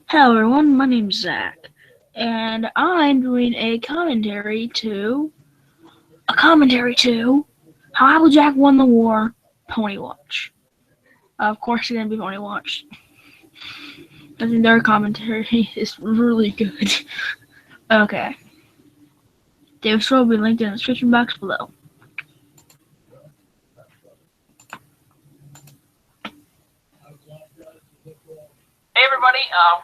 Hello everyone, my name's Zach, and I'm doing a commentary to How Applejack Won the War, Pony Watch. Of course it's gonna be Pony Watch. I think their commentary is really good. Okay. David Stroll will be linked in the description box below. Hey everybody,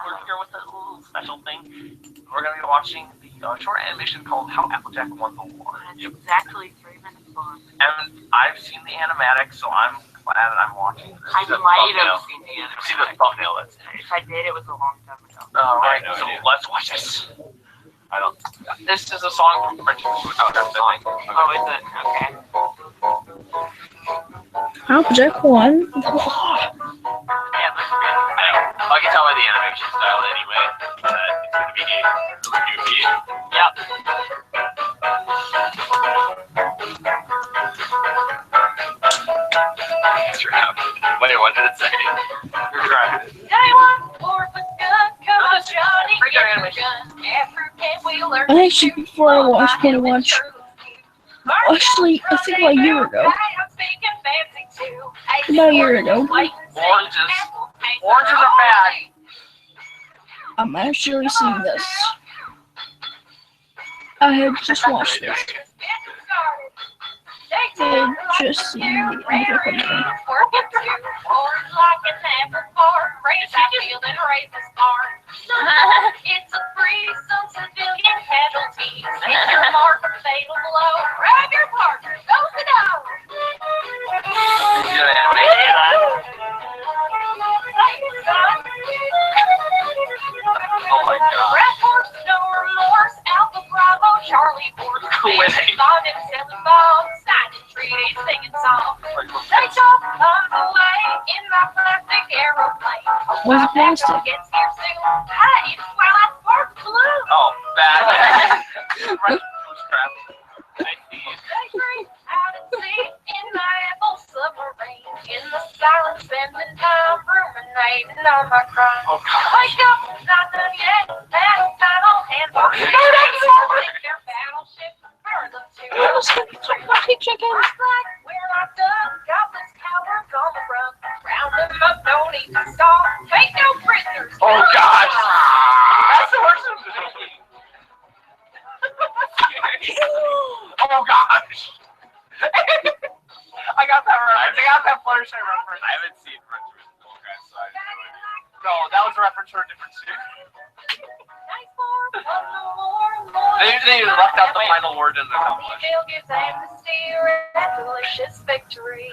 we're here with a little special thing. We're going to be watching the short animation called How Applejack Won the War. It's exactly 3 minutes long. And I've seen the animatic, so I'm glad that I'm watching this. I might have seen the animatic. See the thumbnail that's If I did, it was a long time ago. Alright, so let's watch this. I don't... This is a song from French. Oh, that's the song. Oh, is it? Okay. Applejack won. Yeah, this is good. I can tell by the animation style anyway that it's going to be really goofy. Yep. Trap. Wait, what did it say? You're driving. I actually, before I watched Pony Watch, actually, I think about a year ago. About a year ago. Oranges are bad. I'm actually seeing this. I had just watched this. I had just seen the Applejack Won the War. It's a free some civilian casualties. Hit your mark, fatal blow. Grab your partner, go to down. Oh my god. Red horse, no remorse. Alpha Bravo, Charlie Horse. Bond and Silly Bob, signing treaty, singing songs. They talk on the way in my plastic aeroplane. What's plastic? Gets here soon. Hey, well, I spark blue. Oh, bad. Crap. I see. They breathe out at sea in my Apple submarine. In the silence, spending time ruminating on my crime. Oh, God. Wake up, not done yet. Battle time on hand. Take their battleship further to Chicken. like we're locked up. Godless cowards on the run. Round them up, don't need to stall. Take no prisoners. Oh, gosh. That's the worst of the movie. Oh, gosh. I got that reference. I got that Fluttershy reference. I haven't seen French Democrats, so I have no idea. No, that was a reference for a different series. They left out the final word in the English. Delicious victory.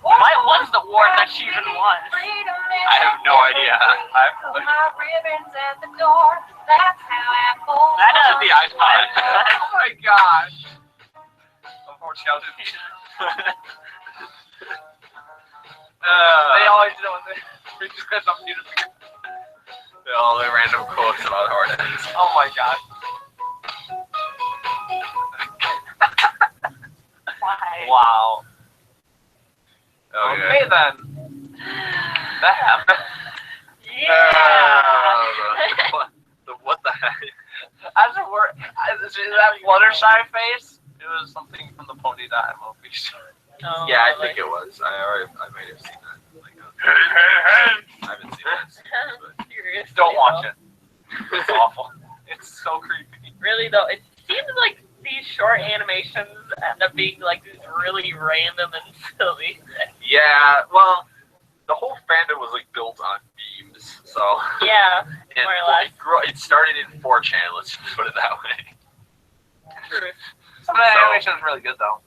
Why was the war that she even won? I have no idea. My ribbons at the door. That's how Apple. That That's the iPod. Oh my gosh. Unfortunately, they always do it. We just got something to figure. All the random quotes about Hornets. Oh my god. Why? Wow. Okay then. That happened. Yeah. What the heck? As it were, that Fluttershy face, it was something from the Pony.movie. Oh, Yeah, I really? think it was. I might have seen that. Like, I haven't seen that series, but Seriously, Don't watch though. it. It's awful. It's so creepy. Really though, it seems like these short animations end up being like these really random and silly. yeah, well, the whole fandom was like built on memes, so Yeah, and more or less. it started in 4chan. Let's just put it that way. True. Some of the So- animation was really good though.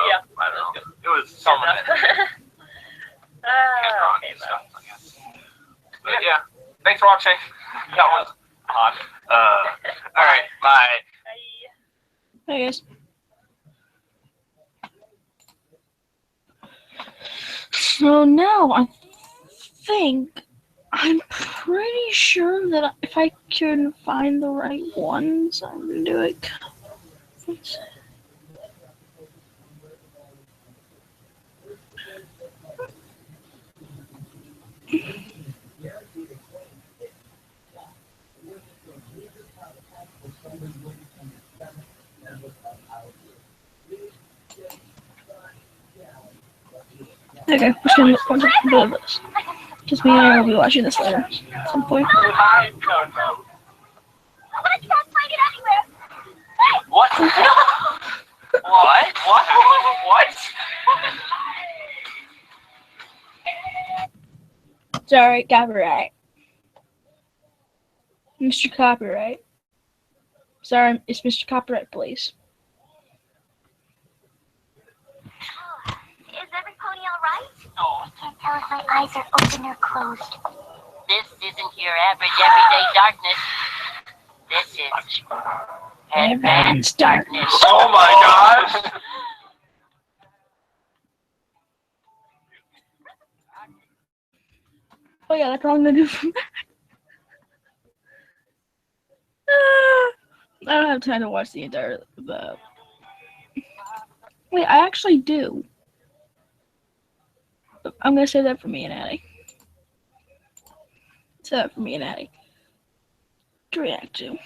Yeah, I don't know. It was some of it. Okay, then. Stuff, I guess. But yeah, thanks for watching. That was odd. Alright, bye. Bye. Hey guys. So now I think I'm pretty sure that if I can find the right ones, I'm gonna do it. Let's see. Okay, we're just gonna watch a bit of this. Because me and I will be watching this later at some point. I don't know. I can't find it anywhere. What? What? What? Sorry, copyright. Mr. Copyright. Sorry, it's Mr. Copyright, please. Is every pony all right? Oh. I can't tell if my eyes are open or closed. This isn't your average everyday darkness. This is advanced darkness. Oh my gosh! Oh yeah, that's all I'm gonna do from that. I don't have time to watch the entire. Wait, I actually do. I'm gonna say that for me and Addie. Say that for me and Addie to react to.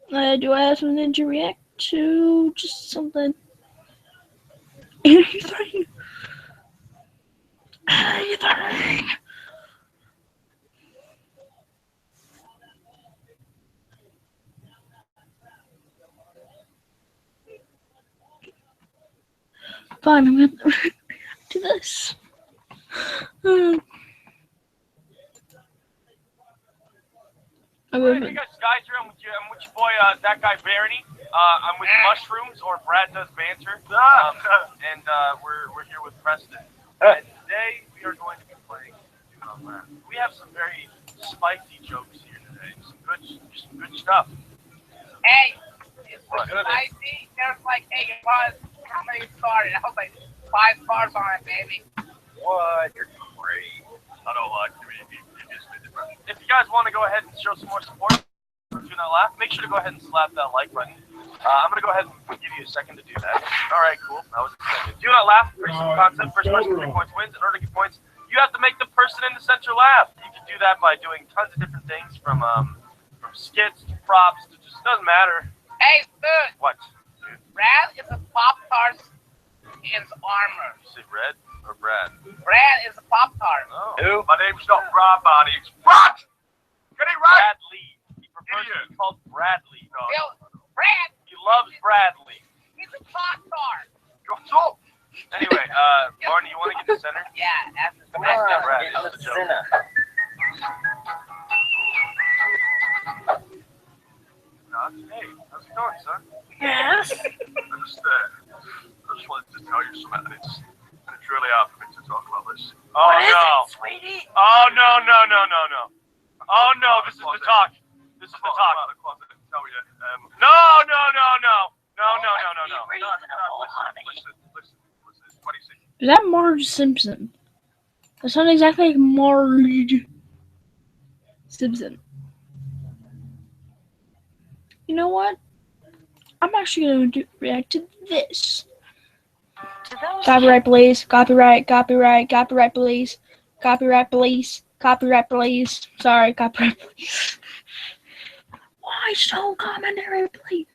Do I have something to react to? Just something. Anything. Anything. Fine, I'm gonna do this. Hey guys, here. I'm with your boy, that guy Barony. I'm with Mushrooms, or Brad Does Banter. And we're here with Preston. And today we are going to be playing Do Not Laugh. We have some very spicy jokes here today. Some good stuff. Hey, it's What? spicy. There's like, hey, buzz, how many started? I was like 5 stars on it, baby. What? You're great. I don't like to be If you guys want to go ahead and show some more support for Do Not Laugh, make sure to go ahead and slap that like button. I'm going to go ahead and give you a second to do that. Alright, cool. That was exciting. Do Not Laugh, pretty simple concept. First person 3 points wins. In order to get points, you have to make the person in the center laugh. You can do that by doing tons of different things, from skits to props to just doesn't matter. Hey, dude, What? Brad is a Pop-Tart in his armor. You say Red or Brad? Brad is a Pop-Tart. Oh. Who? My name's not Brad, buddy. It's Brad! Get it right! Bradley. He prefers to be called Bradley. No. Yo, Brad, He loves Bradley. he's a Pop-Tart. Shut up! Anyway, Barney, you want to get the center? Yeah, that's the That's best. not Brad. That's the joke. Hey, how's it going, son? Yes. I just wanted to tell you something, and it's really hard for me to talk about this. Oh no, sweetie? Oh no. Oh no, this is the talk. This is the Out talk. of the closet and tell you. No. Listen. It's 26. Is that Marge Simpson? That sounds exactly like Marge Simpson. You know what? I'm actually going to react to this. Copyright, please. Copyright, please. Copyright, please. Sorry, copyright, please. Why so commentary, please?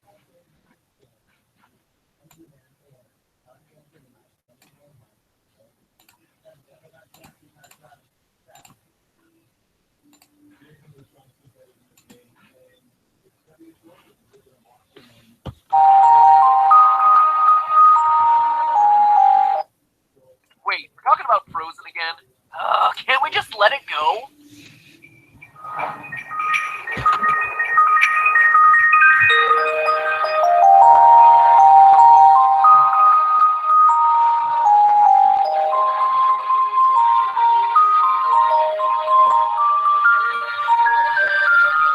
Wait, we're talking about Frozen again? Can't we just let it go?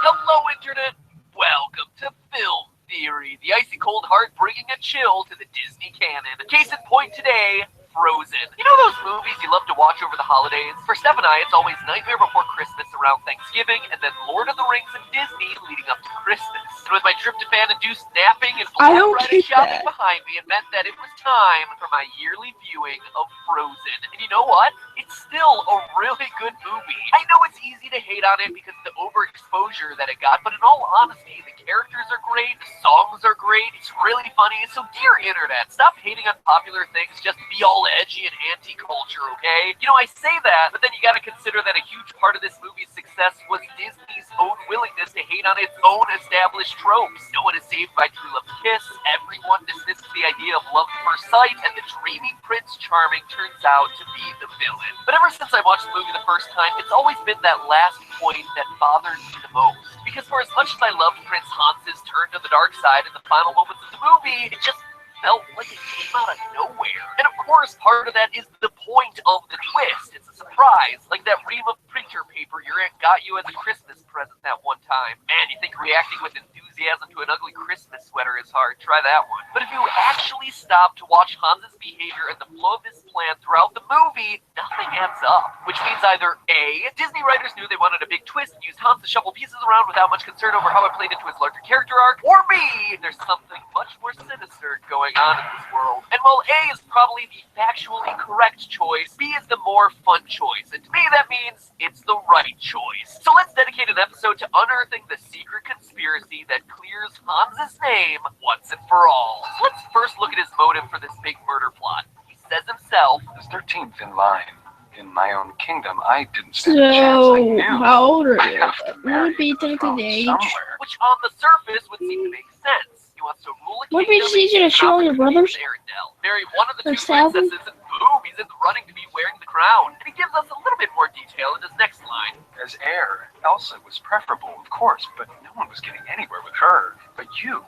Hello, Internet! Welcome to Film Theory, the icy cold heart bringing a chill to the Disney canon. Case in point today, Frozen. You know those movies you love to watch over the holidays? For Steph and I, it's always Nightmare Before Christmas around Thanksgiving, and then Lord of the Rings and Disney leading up to Christmas. And with my tryptophan-induced napping and I Black don't Friday get shopping that. behind me, it meant that it was time for my yearly viewing of Frozen. And you know what? It's still a really good movie. I know it's easy to hate on it because of the overexposure that it got, but in all honesty, the characters are great, the songs are great, it's really funny. So dear internet, stop hating on popular things just to be all edgy and anti-culture, okay? You know, I say that, but then you gotta consider that a huge part of this movie's success was Disney's own willingness to hate on its own established tropes. No one is saved by true love kiss, everyone dismisses the idea of love at first sight, and the dreamy Prince Charming turns out to be the villain. But ever since I watched the movie the first time, it's always been that last point that bothered me the most. Because for as much as I loved Prince Hans's turn to the dark side in the final moments of the movie, it just felt like it came out of nowhere. And of course, part of that is the point of the twist. It's a surprise, like that ream of printer paper your aunt got you as a Christmas present that one time. Man, you think reacting with enthusiasm to an ugly Christmas sweater is hard. Try that one. But if you actually stop to watch Hans's behavior and the flow of his plan throughout the movie, nothing adds up. Which means either A, Disney writers knew they wanted a big twist and used Hans to shuffle pieces around without much concern over how it played into his larger character arc, or B, there's something much more sinister going on in this world. And while A is probably the factually correct choice, B is the more fun choice. And to me, that means it's the right choice. So let's dedicate an episode to unearthing the secret conspiracy that clears Hans's name once and for all. So let's first look at his motive for this big murder plot. He says himself, As 13th in line in my own kingdom, I didn't stand a chance. I knew. How old are I you? have to Would marry it be the throne technically age? somewhere. which on the surface would seem to make sense. He wants to rule a Would it be kingdom just easier to and gain show all your opportunities brothers? to Arendelle, marry one of the Like two Salvin? princesses, and boom, he's in the running to be wearing the crown. And he gives us a little bit more detail in his next line. As heir, Elsa was preferable, of course, but no one was getting anywhere with her. But you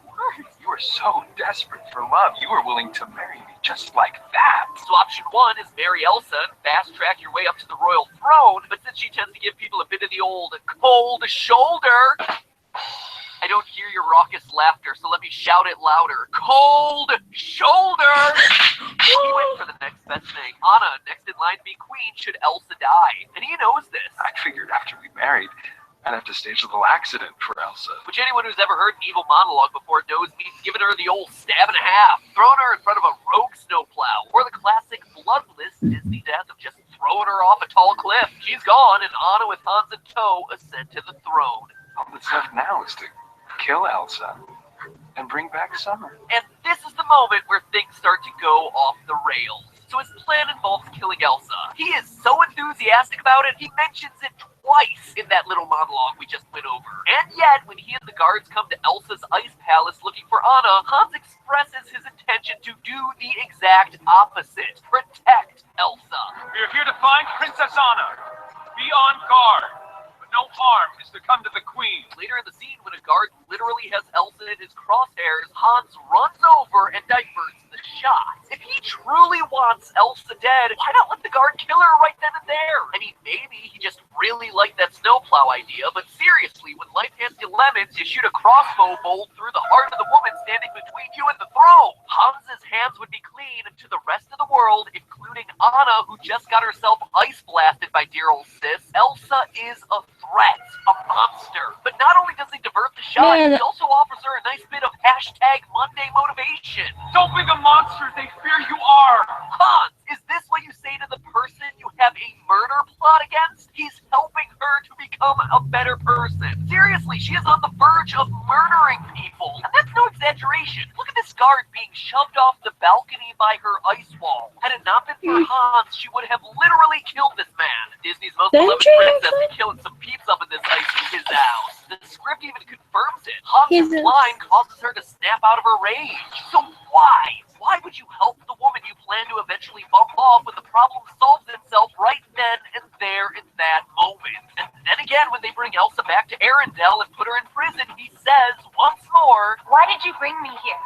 were so desperate for love, you were willing to marry me just like that. So option one is marry Elsa and fast track your way up to the royal throne, but since she tends to give people a bit of the old cold shoulder, I don't hear your raucous laughter, so let me shout it louder. Cold shoulder! He went for the next best thing. Anna, next in line to be queen should Elsa die. And he knows this. I figured after we married, I'd have to stage a little accident for Elsa. Which anyone who's ever heard an evil monologue before knows means giving her the old stab and a half, throwing her in front of a rogue snowplow, or the classic bloodless Disney death of just throwing her off a tall cliff. She's gone, and Anna with Hans in tow ascend to the throne. All that's left now is to kill Elsa and bring back Summer. And this is the moment where things start to go off the rails. So his plan involves killing Elsa. He is so enthusiastic about it, he mentions it twice in that little monologue we just went over. And yet, when he and the guards come to Elsa's ice palace looking for Anna, Hans expresses his intention to do the exact opposite. Protect Elsa. We are here to find Princess Anna. Be on guard. No harm is to come to the queen. Later in the scene, when a guard literally has Elsa in his crosshairs, Hans runs over and diverts the shot. If he truly wants Elsa dead, why not let the guard kill her right then and there? I mean, maybe he just really liked that snowplow idea, but seriously, when life hands you lemons, you shoot a crossbow bolt through the heart of the woman standing between you and the throne. Hans's hands would be clean, and to the rest of the world, including Anna, who just got herself ice blasted by dear old sis, Elsa is a threat, a monster. But not only does he divert the shot, Man. he also offers her a nice bit of hashtag Monday motivation. Don't be the monster they fear you are. Hans, is this what you say to the person you have a murder plot against? He's helping her to become a better person. Seriously, she is on the verge of murdering people. And that's no exaggeration. Look at this guard being shoved off the balcony by her ice wall. Had it not been for Hans, she would have literally killed this man. Disney's most beloved Didn't you princess be killing some peeps up in this ice in his house. The script even confirms it. Hans' Jesus. line causes her to snap out of her rage. So why? Why would you help the woman you plan to eventually bump off when the problem solves itself right then and there in that moment? And then again, when they bring Elsa back to Arendelle and put her in prison, he says once more, Why did you bring me here?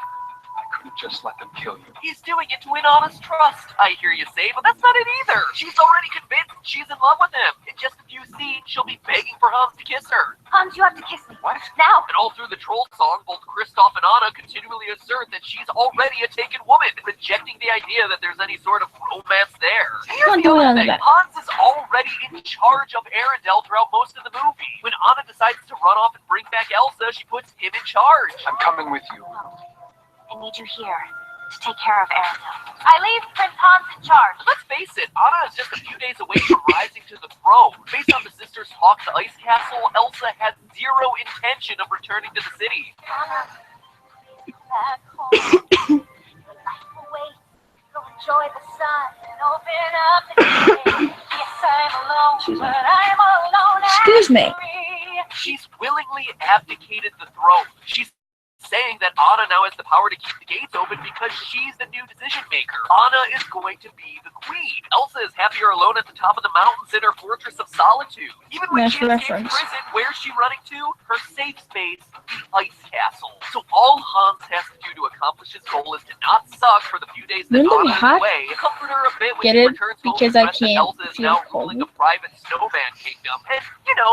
I couldn't just let them kill you. he's doing it to win Anna's trust. I hear you say, but that's not it either. She's already convinced she's in love with him. In just a few scenes, she'll be begging for Hans to kiss her. Hans, you have to kiss me. What? Now. And all through the troll song, both Kristoff and Anna continually assert that she's already a taken woman, rejecting the idea that there's any sort of romance there. Here's the Don't do other that thing. about- Hans is already in charge of Arendelle throughout most of the movie. When Anna decides to run off and bring back Elsa, she puts him in charge. I'm coming with you. I need you here. to take care of Arendelle. I leave Prince Hans in charge. Let's face it, Anna is just a few days away from rising to the throne. Based on the sisters' talk to Ice Castle, Elsa has zero intention of returning to the city. Anna, back home. Wait, go enjoy the sun and open up the day. Yes, I'm alone, but I'm alone. Excuse me. She's willingly abdicated the throne. She's saying that Anna now has the power to keep the gates open because she's the new decision maker. Anna is going to be the queen. Elsa is happier alone at the top of the mountains in her fortress of solitude. Even when Nice she escaped reference. prison, where's she running to? Her safe space, the Ice Castle. So all Hans has to do to accomplish his goal is to not suck for the few days that Wouldn't that be Anna is hot? away, comfort her a bit when Get she it? returns home Because to I rest that can't Elsa is feel now cold. ruling a private snowman kingdom, and,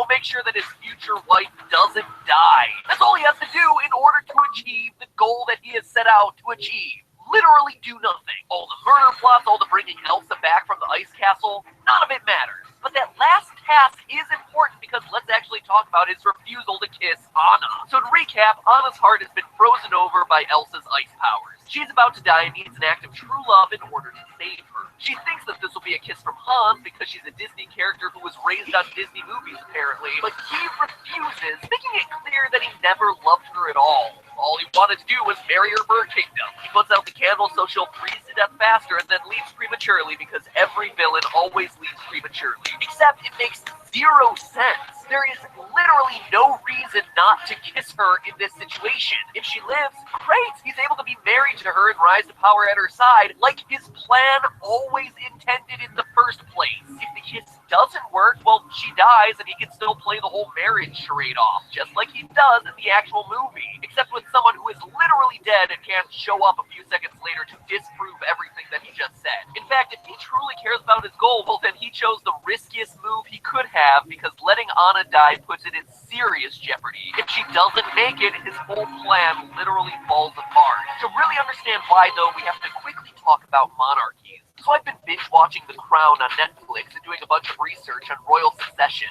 make sure that his future wife doesn't die. That's all he has to do in order to achieve the goal that he has set out to achieve. Literally do nothing. All the murder plots, all the bringing Elsa back from the Ice Castle, none of it matters. But that last task is important because let's actually talk about his refusal to kiss Anna. So to recap, Anna's heart has been frozen over by Elsa's ice powers. She's about to die and needs an act of true love in order to save her. She thinks that this will be a kiss from Hans because she's a Disney character who was raised on Disney movies apparently, but he refuses, making it clear that he never loved her at all. All he wanted to do was marry her for her kingdom. He puts out the candle so she'll freeze to death faster and then leaves prematurely because every villain always leaves prematurely. Except it makes zero sense. There is literally no reason not to kiss her in this situation. If she lives, great. He's able to be married to her and rise to power at her side like his plan always intended in the first place. If the kiss doesn't work, well, she dies and he can still play the whole marriage charade off, just like he does in the actual movie. Except with someone who is literally dead and can't show up a few seconds later to disprove everything that he just said. In fact, if he truly cares about his goal, well, then he chose the riskiest move he could have because letting Anna die puts it in serious jeopardy. If she doesn't make it, his whole plan literally falls apart. To really understand why, though, we have to quickly talk about monarchies. So I've been binge-watching The Crown on Netflix and doing a bunch of research on royal succession.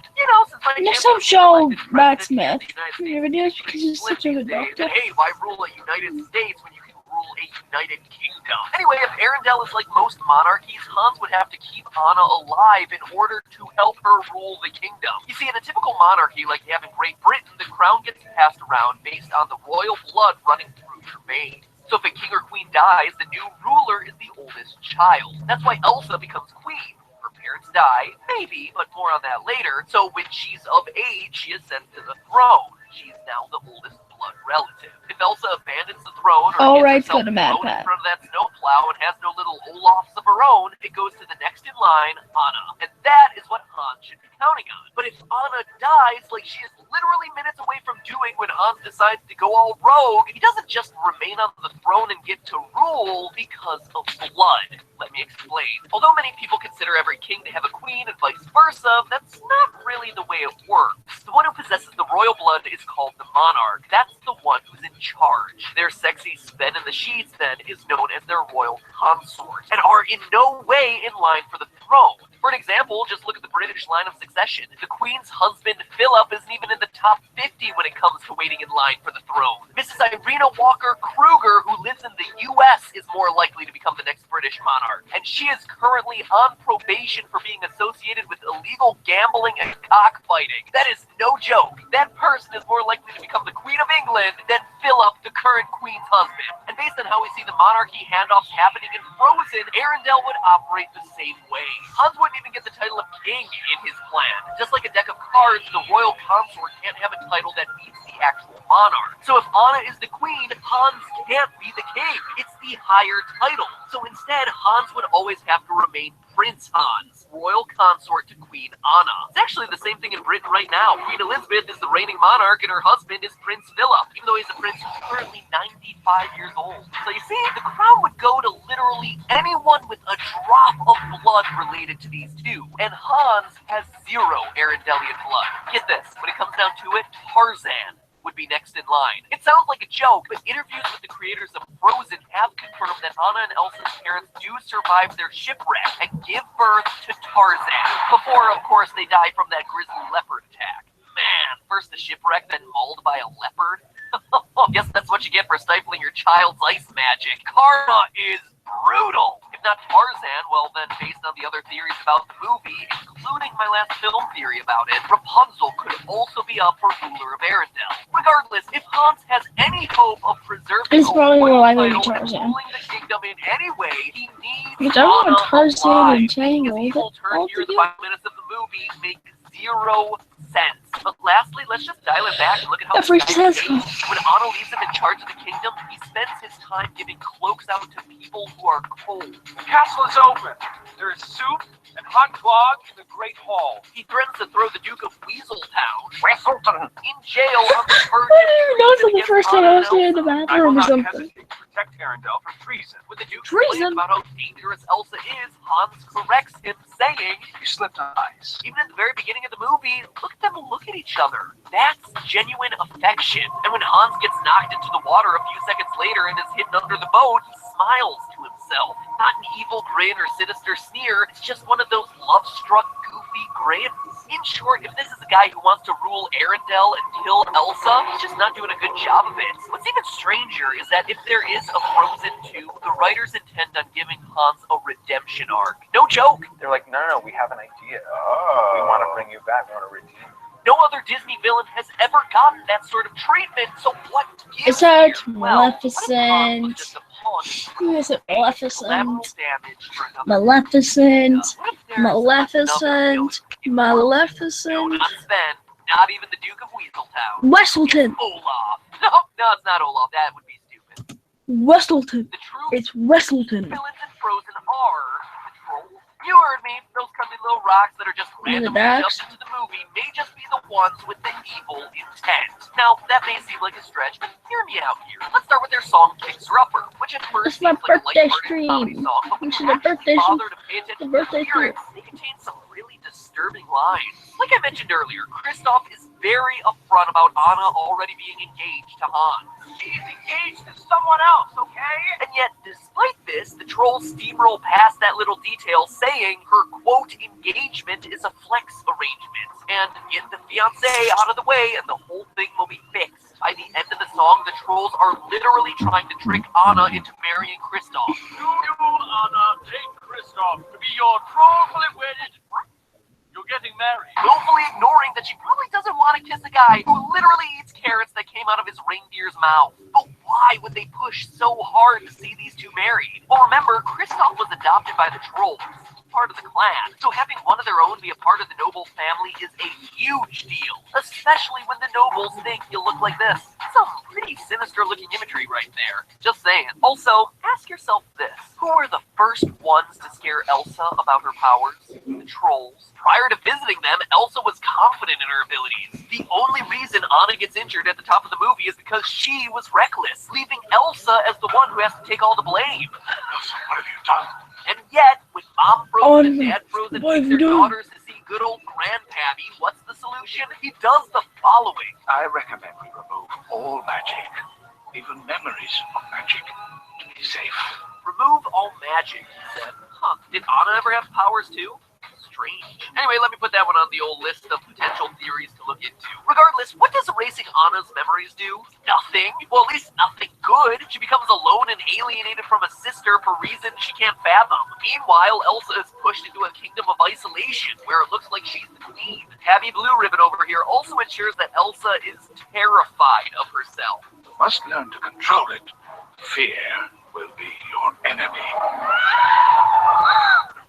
Since my Next channel time show was elected Matt president Smith of the in your videos because he's such a good doctor. Hey, why rule a United States when you can rule a United Kingdom? Anyway, if Arendelle is like most monarchies, Hans would have to keep Anna alive in order to help her rule the kingdom. You see, in a typical monarchy like you have in Great Britain, the crown gets passed around based on the royal blood running through your veins. So if a king or queen dies, the new ruler is the oldest child. That's why Elsa becomes queen. Her parents die, maybe, but more on that later. So when she's of age, she is sent to the throne. She's now the oldest blood relative. If Elsa abandons the throne or gets herself thrown in front of that snowplow and has no little Olafs of her own, it goes to the next in line, Anna. And that is what Hans should be counting on. But if Anna dies, like she is literally minutes away from doing when Hans decides to go all rogue, he doesn't just remain on the throne and get to rule because of blood. Let me explain. Although many people consider every king to have a queen and vice versa, that's not really the way it works. The one who possesses the royal blood is called the monarch. That's the one who's in charge. Their sexy spin in the sheets, then, is known as their royal consort, and are in no way in line for the throne. For an example, just look at the British line of succession. The Queen's husband, Philip, isn't even in the top 50 when it comes to waiting in line for the throne. Mrs. Irina Walker Kruger, who lives in the U.S., is more likely to become the next British monarch, and she is currently on probation for being associated with illegal gambling and cockfighting. That is no joke. That person is more likely to become the Queen of England than Philip, the current Queen's husband. And based on how we see the monarchy handoffs happening in Frozen, Arendelle would operate the same way. Hans wouldn't even get the title of king in his plan. Just like a deck of cards, the royal consort can't have a title that beats the actual monarch. So if Anna is the queen, Hans can't be the king. It's the higher title. So instead, Hans would always have to remain Prince Hans, royal consort to Queen Anna. It's actually the same thing in Britain right now. Queen Elizabeth is the reigning monarch and her husband is Prince Philip, even though he's a prince who's currently 95 years old. So you see, the crown would go to literally anyone with a drop of blood related to these two. And Hans has zero Arendellian blood. Get this, when it comes down to it, Tarzan would be next in line. It sounds like a joke, but interviews with the creators of Frozen have confirmed that Anna and Elsa's parents do survive their shipwreck and give birth to Tarzan. Before, of course, they die from that grizzly leopard attack. Man, first the shipwreck, then mauled by a leopard. Guess that's what you get for stifling your child's ice magic. Karma is brutal. If not Tarzan, well then, based on the other theories about the movie, including my last film theory about it, Rapunzel could also be up for ruler of Arendelle. Regardless, if Hans has any hope of preserving It's probably a more likely to title be and Tarzan. ruling the kingdom in any way, he needs Which I want Anna Tarzan alive. and Tangled His evil turn here in the 5 minutes of the movie make zero sense. But lastly, let's just dial it back and look at how That freak this guy says- behaves. When Anna leaves him in charge of the kingdom, he spends his time giving cloaks out to people who are cold. The castle is open. There is soup and hot clog in the Great Hall. He threatens to throw the Duke of Weaseltown Weaselton. in jail on the verge I didn't know of it's the treason first against time I was Anna in the and Elsa. I will bathroom or not something. hesitate to protect Arendelle from treason. When the Duke Treason? complains about how dangerous Elsa is, Hans corrects him, saying, You slipped on ice. even at the very beginning of the movie, look at them look at each other. That's genuine affection. And when Hans gets knocked into the water a few seconds later and is hidden under the boat, he smiles to himself. Not an evil grin or sinister sneer, it's just one of those love-struck, goofy grins. In short, if this is a guy who wants to rule Arendelle and kill Elsa, he's just not doing a good job of it. What's even stranger is that if there is a Frozen 2, the writers intend on giving Hans a redemption arc. No joke. They're like, no, we have an idea. We want to bring you back. We want to redeem you. No other Disney villain has ever gotten that sort of treatment, so what gives It's out here? Well, what if Hans was Maleficent. just a pawn Who is it? collateral Maleficent. damage for another Maleficent. What if there's Maleficent. another villain? No, Maleficent. not Sven. Not even the Duke of Weaseltown. Westleton. Olaf. No, it's not Olaf. That would be stupid. Westleton. The true It's Westleton. villains in Frozen are the trolls. You heard me. Those cuddly little rocks that are just And the randomly ducks. dumped into the movie may just be the ones with the evil intent. Now, that may seem like a stretch, but hear me out here. Let's start with their song Kicks Rougher, which at It's first my seems like a birthday lighthearted comedy stream. song, but when It's you the actually birthday stream. bother to pay attention The to birthday the lyrics, they contain some really disturbing lines. Like I mentioned earlier, Kristoff is very upfront about Anna already being engaged to Hans. She's engaged to someone else, okay? And yet, despite this, the trolls steamroll past that little detail, saying her quote engagement is a flex arrangement. And get the fiance out of the way and the whole thing will be fixed. By the end of the song, the trolls are literally trying to trick Anna into marrying Kristoff. Do you, Anna, take Kristoff to be your wrongfully wedded? You're getting married. Willfully ignoring that she probably doesn't want to kiss a guy who literally eats carrots that came out of his reindeer's mouth. But why would they push so hard to see these two married? Well, remember, Kristoff was adopted by the trolls, part of the clan, so having one of their own be a part of the noble family is a huge deal, especially when the nobles think you'll look like this. Some pretty sinister looking imagery right there. Just saying. Also, ask yourself this. Who were the first ones to scare Elsa about her powers? The trolls. Prior to visiting them, Elsa was confident in her abilities. The only reason Anna gets injured at the top of the movie is because she was reckless, leaving Elsa as the one who has to take all the blame. Elsa, what have you done? And yet, when Mom Frozen and Dad Frozen what have take you their done? daughters to see good old Grandpappy, what's the solution? He does the following. I recommend we remove all magic, even memories of magic, to be safe. Remove all magic, he said. Huh, did Anna ever have powers too? Strange. Anyway, let me put that one on the old list of potential theories to look into. Regardless, what does erasing Anna's memories do? Nothing. Well, at least nothing good. She becomes alone and alienated from a sister for reasons she can't fathom. Meanwhile, Elsa is pushed into a kingdom of isolation, where it looks like she's the queen. Tabby Blue Ribbon over here also ensures that Elsa is terrified of herself. You must learn to control it. Fear will be your enemy.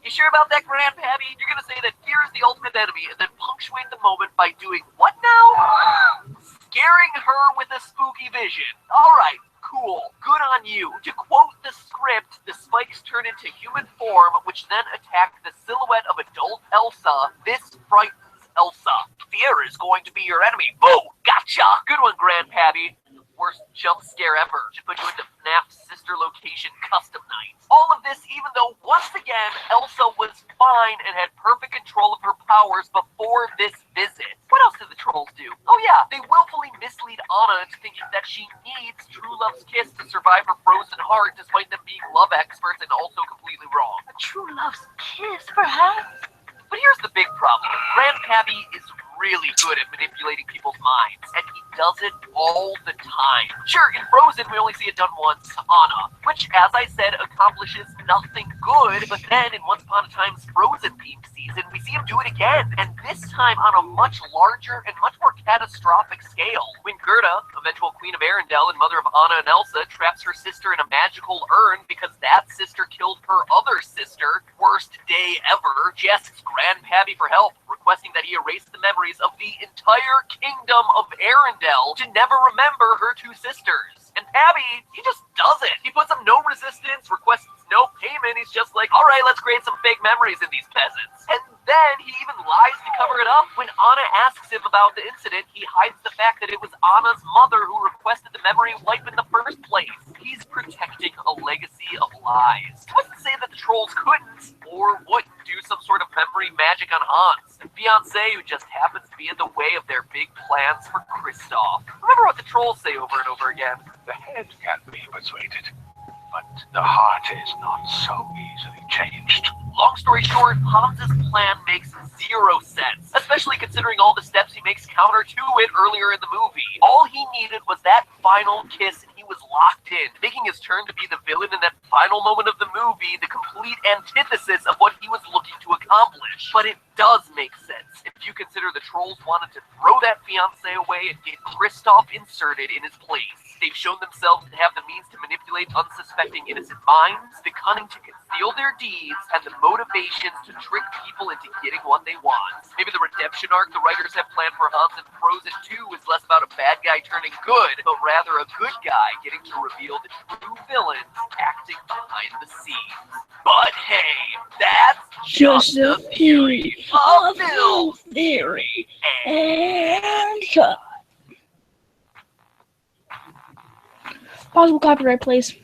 You sure about that, Grandpappy? You're gonna say that fear is the ultimate enemy and then punctuate the moment by doing what now? Scaring her with a spooky vision. Alright, cool. Good on you. To quote the script, the spikes turn into human form, which then attack the silhouette of adult Elsa. This frightens Elsa. Fear is going to be your enemy. Boo! Gotcha! Good one, Grandpappy. Worst jump scare ever. Should put you into FNAF's sister location custom nights. All of this even though, once again, Elsa was fine and had perfect control of her powers before this visit. What else did the trolls do? Oh yeah, they willfully mislead Anna into thinking that she needs True Love's kiss to survive her frozen heart, despite them being love experts and also completely wrong. A true love's kiss, perhaps? But here's the big problem. Grandpappy is really good at manipulating people's minds, and he does it all the time. Sure, in Frozen, we only see it done once, Anna, which, as I said, accomplishes nothing good, but then in Once Upon a Time's Frozen-themed season, we see him do it again, and this time on a much larger and much more catastrophic scale. When Gerda, eventual Queen of Arendelle and mother of Anna and Elsa, traps her sister in a magical urn because that sister killed her other sister, worst day ever, she asks Grandpappy for help, requesting that he erase the memories of the entire kingdom of Arendelle to never remember her two sisters. And Pappy, he just does it. He puts up no resistance, requests no payment. He's just like, all right, let's create some fake memories in these peasants. And then he even lies to cover it up. When Anna asks him about the incident, he hides the fact that it was Anna's mother who requested the memory wipe in the first place. He's protecting a legacy of lies. What's to say that the trolls couldn't or wouldn't do some sort of memory magic on Hans, a fiancé who just happens to be in the way of their big plans for Kristoff? Remember what the trolls say over and over again. The head can be persuaded, but the heart is not so easily changed. Long story short, Hans's plan makes zero sense, especially considering all the steps he makes counter to it earlier in the movie. All he needed was that final kiss and he was locked in, making his turn to be the villain in that final moment of the movie the complete antithesis of what he was looking to accomplish. But it does make sense if you consider the trolls wanted to throw that fiancé away and get Kristoff inserted in his place. They've shown themselves to have the means to manipulate unsuspecting innocent minds, the cunning to conceal their deeds, and the motivations to trick people into getting what they want. Maybe the redemption arc the writers have planned for Hans in Frozen 2 is less about a bad guy turning good, but rather a good guy getting to reveal the true villains acting behind the scenes. But hey, that's just a theory of Film Theory and Cut. Possible copyright, please.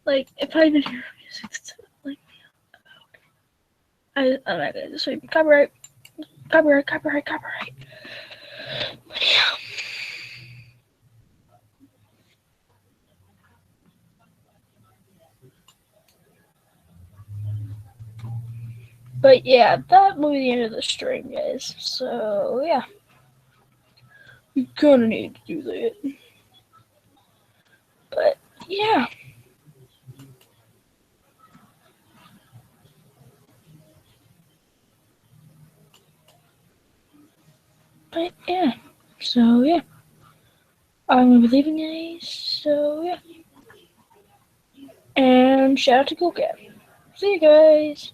Like, if I even hear music, like, I'm not gonna just say copyright. But yeah. But yeah, that will be the end of the stream, guys. So yeah, you gonna need to do that. But yeah. But yeah. So yeah. I'm gonna be leaving, guys. So yeah. And shout out to Cool Cat. See you guys.